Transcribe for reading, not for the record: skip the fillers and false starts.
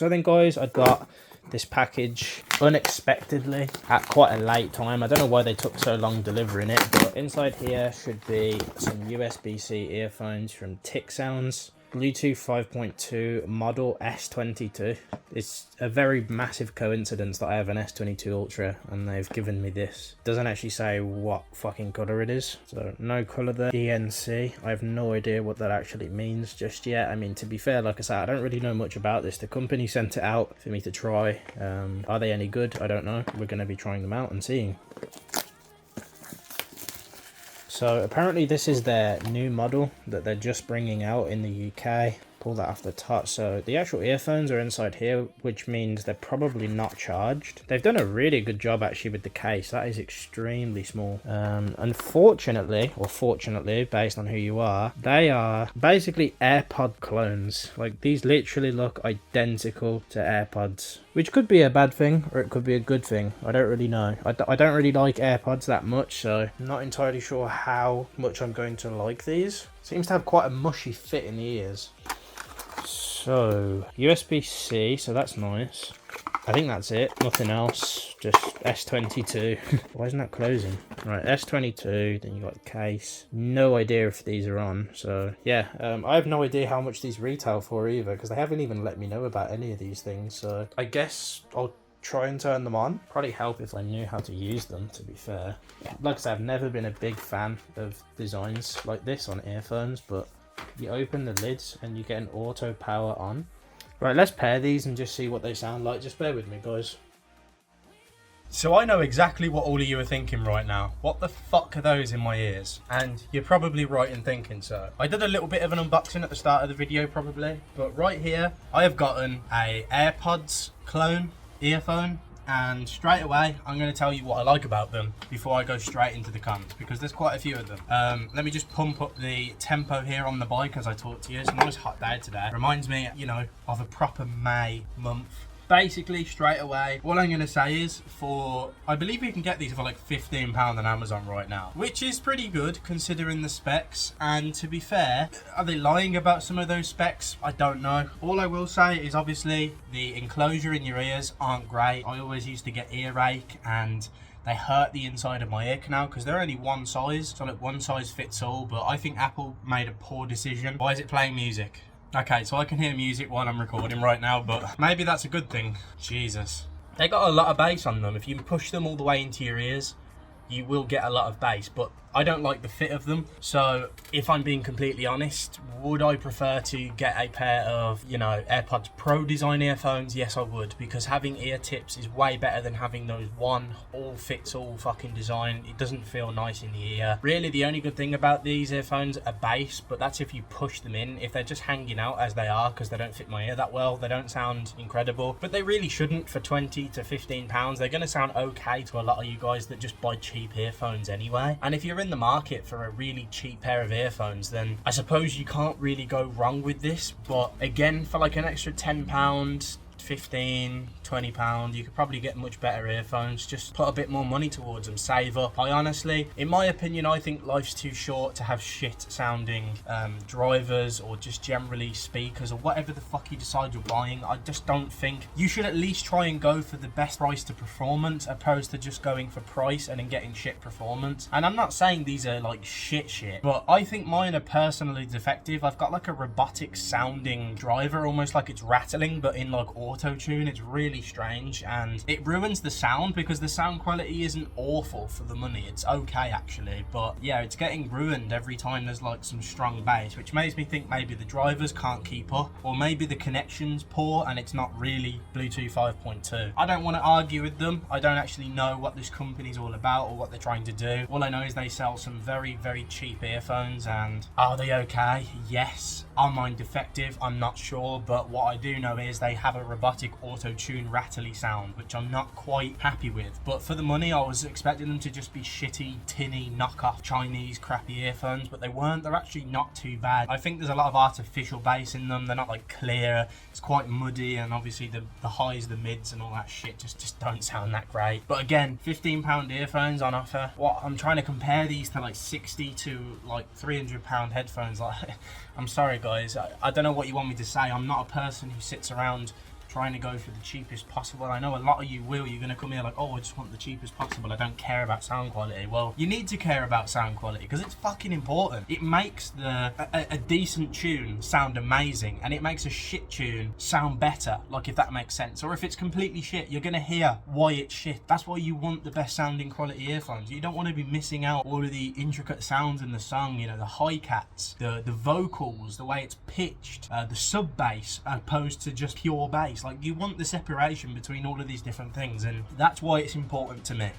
So then guys, I got this package unexpectedly at quite a late time. I don't know why they took so long delivering it, but inside here should be some USB-C earphones from TikSounds Bluetooth 5.2 model S22. It's a very massive coincidence that I have an S22 Ultra and they've given me this. It doesn't actually say what fucking colour it is, so no colour there. DNC, I have no idea what that actually means just yet. I mean, to be fair, like I said, I don't really know much about this. The company sent it out for me to try. Are they any good? I don't know. We're going to be trying them out and seeing. So apparently this is their new model that they're just bringing out in the UK. Pull that off the top. So the actual earphones are inside here, which means they're probably not charged. They've done a really good job actually with the case. That is extremely small. Unfortunately, or fortunately, based on who you are, they are basically AirPod clones. Like, these literally look identical to AirPods, which could be a bad thing or it could be a good thing. I don't really know. I don't really like AirPods that much, so I'm not entirely sure how much I'm going to like these. Seems to have quite a mushy fit in the ears. So USB-C, so that's nice. I think that's it, nothing else, just S22. Why isn't that closing? Right, S22, then you got the case. No idea if these are on, so yeah. I have no idea how much these retail for either, because they haven't even let me know about any of these things, so I guess I'll try and turn them on. Probably help if I knew how to use them, to be fair. Like I said, I've never been a big fan of designs like this on earphones, but you open the lids and you get an auto power on. Right, let's pair these and just see what they sound like. Just bear with me, guys. So I know exactly what all of you are thinking right now. What the fuck are those in my ears? And you're probably right in thinking so. I did a little bit of an unboxing at the start of the video probably, but right here I have gotten a AirPods clone earphone, and straight away I'm going to tell you what I like about them before I go straight into the cons, because there's quite a few of them. Let me just pump up the tempo here on the bike as I talk to you. It's a nice hot day today. Reminds me, you know, of a proper May month. Basically, straight away, all I'm going to say is I believe you can get these for like £15 on Amazon right now, which is pretty good considering the specs. And to be fair, are they lying about some of those specs? I don't know. All I will say is obviously the enclosure in your ears aren't great. I always used to get earache and they hurt the inside of my ear canal because they're only one size, so like one size fits all. But I think Apple made a poor decision. Why is it playing music? Okay, so I can hear music while I'm recording right now, but maybe that's a good thing. Jesus. They got a lot of bass on them. If you push them all the way into your ears, you will get a lot of bass, but I don't like the fit of them. So if I'm being completely honest, would I prefer to get a pair of, you know, AirPods Pro design earphones? Yes, I would, because having ear tips is way better than having those one all fits all fucking design. It doesn't feel nice in the ear. Really, the only good thing about these earphones are bass, but that's if you push them in. If they're just hanging out as they are, because they don't fit my ear that well, they don't sound incredible. But they really shouldn't for 20 to 15 pounds. They're going to sound okay to a lot of you guys that just buy cheap earphones anyway. And if you're in the market for a really cheap pair of earphones, then I suppose you can't really go wrong with this. But again, for like an extra £10, 15, £20, you could probably get much better earphones. Just put a bit more money towards them, save up. I honestly, in my opinion, I think life's too short to have shit sounding drivers or just generally speakers or whatever the fuck you decide you're buying. I just don't think you should at least try and go for the best price to performance opposed to just going for price and then getting shit performance. And I'm not saying these are like shit, but I think mine are personally defective. I've got like a robotic sounding driver, almost like it's rattling, but in like auto tune. It's really strange and it ruins the sound because the sound quality isn't awful for the money. It's okay actually, but yeah, it's getting ruined every time there's like some strong bass, which makes me think maybe the drivers can't keep up, or maybe the connection's poor and it's not really Bluetooth 5.2. I don't want to argue with them. I don't actually know what this company's all about or what they're trying to do. All I know is they sell some very, very cheap earphones, and are they okay? Yes. Are mine defective? I'm not sure, but what I do know is they have a robotic auto-tune rattly sound, which I'm not quite happy with. But for the money, I was expecting them to just be shitty, tinny, knockoff Chinese crappy earphones, but they weren't. They're actually not too bad. I think there's a lot of artificial bass in them. They're not like clear. It's quite muddy, and obviously the highs, the mids, and all that shit just don't sound that great. But again, £15 earphones on offer. What I'm trying to compare these to like 60 to like £300 headphones. Like, I'm sorry guys, I don't know what you want me to say. I'm not a person who sits around trying to go for the cheapest possible. I know a lot of you will. You're going to come here like, oh, I just want the cheapest possible. I don't care about sound quality. Well, you need to care about sound quality because it's fucking important. It makes a decent tune sound amazing, and it makes a shit tune sound better, like if that makes sense. Or if it's completely shit, you're going to hear why it's shit. That's why you want the best sounding quality earphones. You don't want to be missing out all of the intricate sounds in the song, you know, the hi-cats, the vocals, the way it's pitched, the sub bass opposed to just pure bass. Like, you want the separation between all of these different things, and that's why it's important to me.